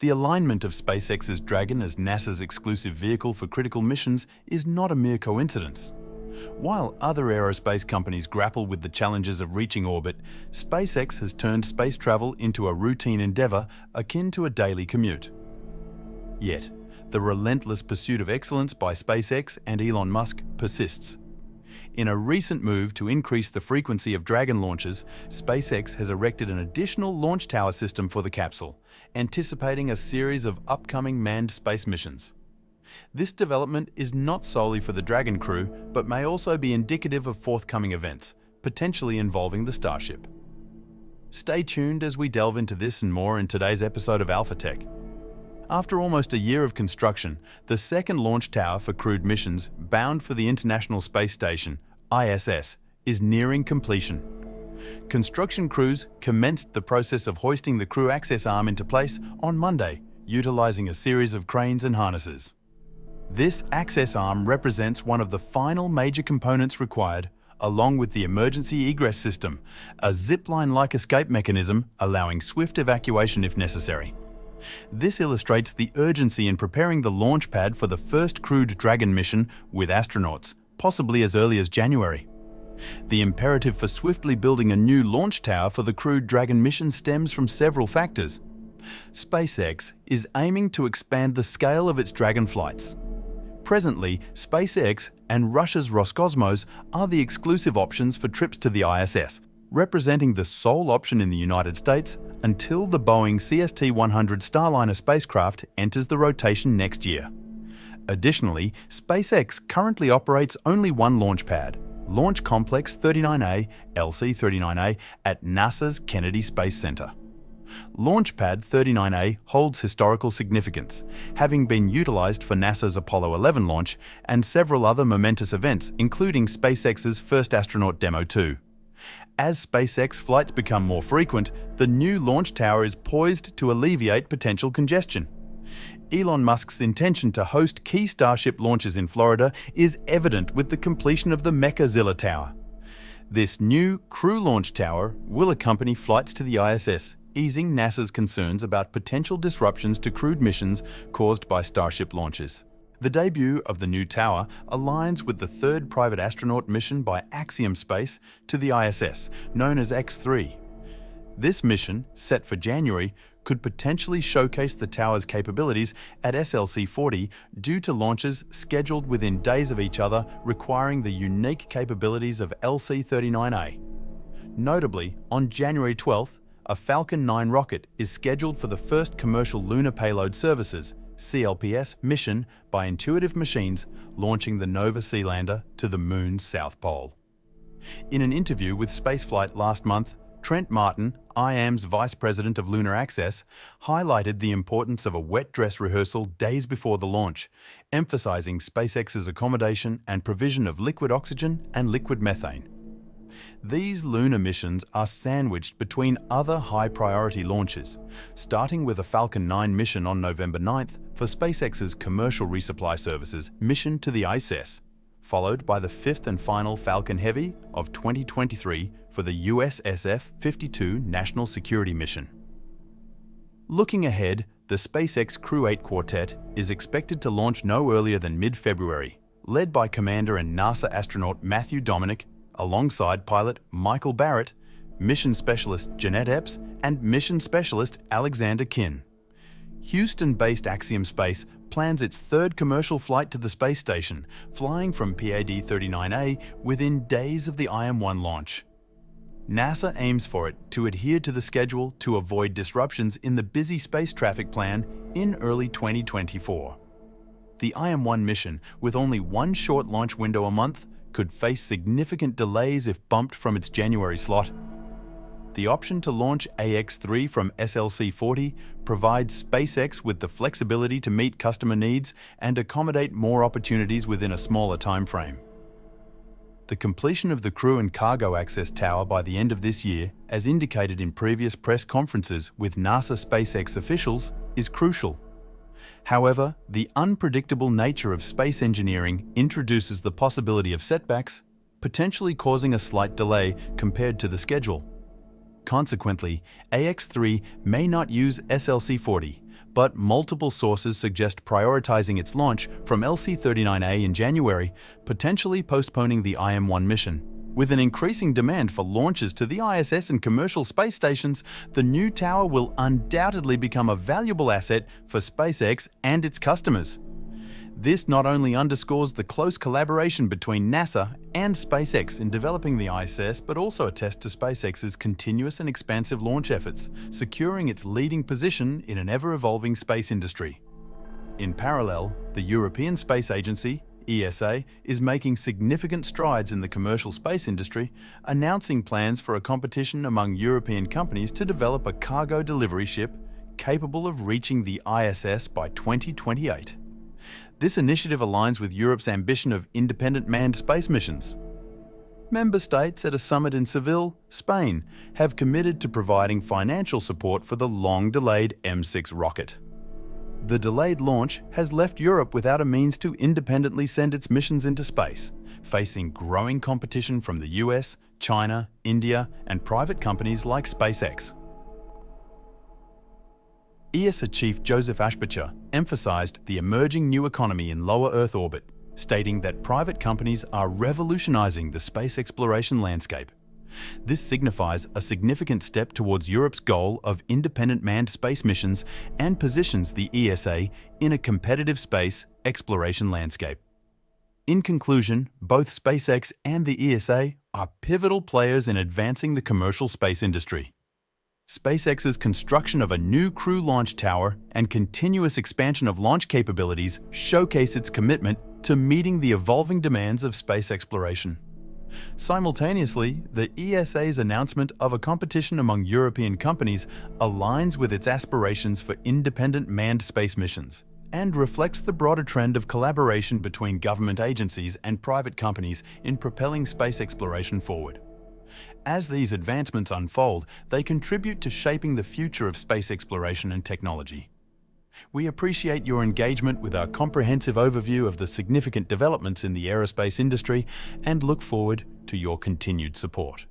The alignment of SpaceX's Dragon as NASA's exclusive vehicle for critical missions is not a mere coincidence. While other aerospace companies grapple with the challenges of reaching orbit, SpaceX has turned space travel into a routine endeavor akin to a daily commute. Yet, the relentless pursuit of excellence by SpaceX and Elon Musk persists. In a recent move to increase the frequency of Dragon launches, SpaceX has erected an additional launch tower system for the capsule, anticipating a series of upcoming manned space missions. This development is not solely for the Dragon crew, but may also be indicative of forthcoming events, potentially involving the Starship. Stay tuned as we delve into this and more in today's episode of Alpha Tech. After almost a year of construction, the second launch tower for crewed missions bound for the International Space Station, ISS, is nearing completion. Construction crews commenced the process of hoisting the crew access arm into place on Monday, utilizing a series of cranes and harnesses. This access arm represents one of the final major components required, along with the emergency egress system, a zipline-like escape mechanism allowing swift evacuation if necessary. This illustrates the urgency in preparing the launch pad for the first crewed Dragon mission with astronauts, possibly as early as January. The imperative for swiftly building a new launch tower for the crewed Dragon mission stems from several factors. SpaceX is aiming to expand the scale of its Dragon flights. Presently, SpaceX and Russia's Roscosmos are the exclusive options for trips to the ISS, representing the sole option in the United States until the Boeing CST-100 Starliner spacecraft enters the rotation next year. Additionally, SpaceX currently operates only one launch pad, Launch Complex 39A, LC-39A, at NASA's Kennedy Space Center. Launch Pad 39A holds historical significance, having been utilized for NASA's Apollo 11 launch and several other momentous events, including SpaceX's first astronaut Demo 2. As SpaceX flights become more frequent, the new launch tower is poised to alleviate potential congestion. Elon Musk's intention to host key Starship launches in Florida is evident with the completion of the Mechazilla Tower. This new crew launch tower will accompany flights to the ISS, easing NASA's concerns about potential disruptions to crewed missions caused by Starship launches. The debut of the new tower aligns with the third private astronaut mission by Axiom Space to the ISS, known as X-3. This mission, set for January, could potentially showcase the tower's capabilities at SLC-40 due to launches scheduled within days of each other, requiring the unique capabilities of LC-39A. Notably, on January 12th, a Falcon 9 rocket is scheduled for the first commercial Lunar Payload Services (CLPS) mission by Intuitive Machines, launching the Nova Sealander to the Moon's South Pole. In an interview with Spaceflight last month, Trent Martin, IAM's Vice President of Lunar Access, highlighted the importance of a wet dress rehearsal days before the launch, emphasizing SpaceX's accommodation and provision of liquid oxygen and liquid methane. These lunar missions are sandwiched between other high-priority launches, starting with a Falcon 9 mission on November 9th for SpaceX's Commercial Resupply Services mission to the ISS, followed by the fifth and final Falcon Heavy of 2023 for the USSF-52 National Security Mission. Looking ahead, the SpaceX Crew 8 Quartet is expected to launch no earlier than mid-February, led by Commander and NASA astronaut Matthew Dominic, alongside pilot Michael Barrett, mission specialist Jeanette Epps, and mission specialist Alexander Kinn. Houston-based Axiom Space plans its third commercial flight to the space station, flying from PAD-39A within days of the IM-1 launch. NASA aims for it to adhere to the schedule to avoid disruptions in the busy space traffic plan in early 2024. The IM-1 mission, with only one short launch window a month, could face significant delays if bumped from its January slot. The option to launch AX-3 from SLC-40 provides SpaceX with the flexibility to meet customer needs and accommodate more opportunities within a smaller time frame. The completion of the crew and cargo access tower by the end of this year, as indicated in previous press conferences with NASA SpaceX officials, is crucial. However, the unpredictable nature of space engineering introduces the possibility of setbacks, potentially causing a slight delay compared to the schedule. Consequently, AX-3 may not use SLC-40, but multiple sources suggest prioritizing its launch from LC-39A in January, potentially postponing the IM-1 mission. With an increasing demand for launches to the ISS and commercial space stations, the new tower will undoubtedly become a valuable asset for SpaceX and its customers. This not only underscores the close collaboration between NASA and SpaceX in developing the ISS, but also attests to SpaceX's continuous and expansive launch efforts, securing its leading position in an ever-evolving space industry. In parallel, the European Space Agency, ESA, is making significant strides in the commercial space industry, announcing plans for a competition among European companies to develop a cargo delivery ship capable of reaching the ISS by 2028. This initiative aligns with Europe's ambition of independent manned space missions. Member states at a summit in Seville, Spain, have committed to providing financial support for the long-delayed M6 rocket. The delayed launch has left Europe without a means to independently send its missions into space, facing growing competition from the US, China, India, and private companies like SpaceX. ESA Chief Joseph Aschbacher emphasized the emerging new economy in lower Earth orbit, stating that private companies are revolutionizing the space exploration landscape. This signifies a significant step towards Europe's goal of independent manned space missions and positions the ESA in a competitive space exploration landscape. In conclusion, both SpaceX and the ESA are pivotal players in advancing the commercial space industry. SpaceX's construction of a new crew launch tower and continuous expansion of launch capabilities showcase its commitment to meeting the evolving demands of space exploration. Simultaneously, the ESA's announcement of a competition among European companies aligns with its aspirations for independent manned space missions and reflects the broader trend of collaboration between government agencies and private companies in propelling space exploration forward. As these advancements unfold, they contribute to shaping the future of space exploration and technology. We appreciate your engagement with our comprehensive overview of the significant developments in the aerospace industry and look forward to your continued support.